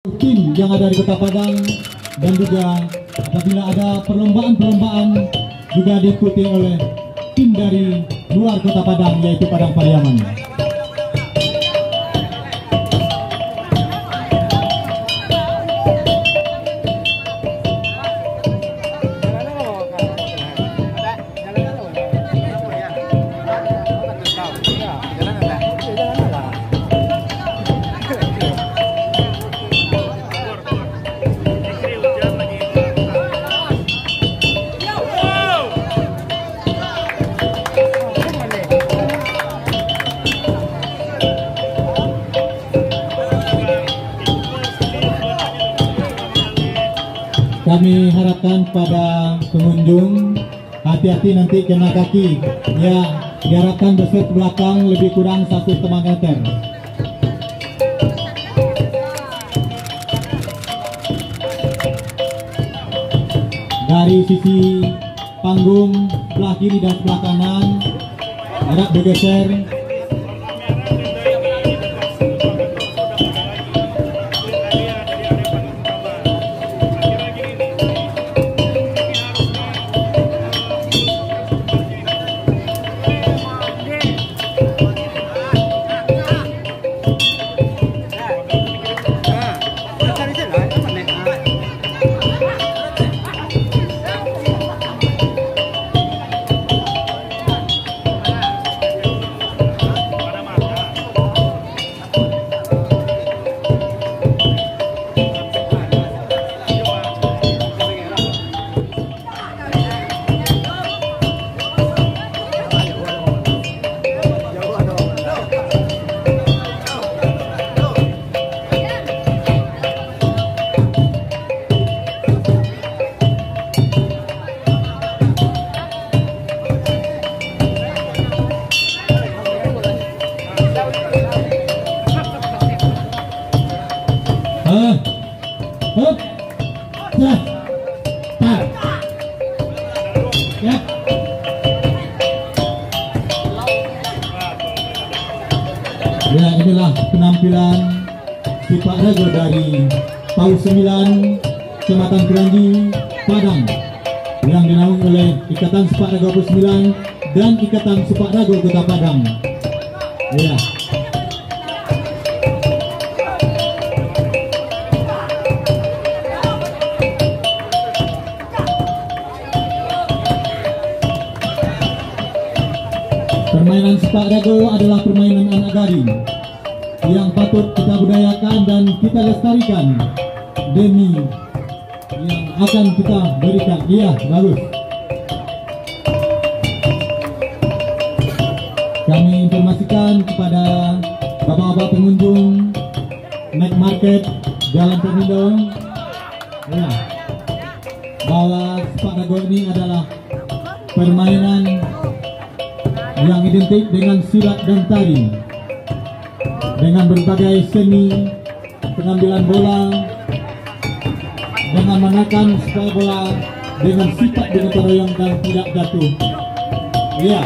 tim yang ada di Kota Padang, dan juga apabila ada perlombaan-perlombaan juga diikuti oleh tim dari luar Kota Padang, yaitu Padang Pariaman. Kami harapkan pada pengunjung hati-hati nanti kena kaki, ya, diharapkan berset belakang lebih kurang 1,5 meter. Dari sisi panggung sebelah kiri dan sebelah kanan harap bergeser. Ya, inilah penampilan Sipak Rago dari Paus 9 Kecamatan Keranji, Padang, yang dinaungi oleh Ikatan Sipak Rago Paus 9 dan Ikatan Sipak Rago Kota Padang. Ya. Permainan Sipak Rago adalah permainan anak gading yang patut kita budayakan dan kita lestarikan demi yang akan kita berikan. Iya, bagus. Kami informasikan kepada bapak-bapak pengunjung night market Jalan Pemindo, ya, bahwa Sipak Rago ini adalah permainan yang identik dengan silat dan tari, dengan berbagai seni pengambilan bola, dengan menekan supaya bola dengan sifat gotong royong dan tidak jatuh. Iya.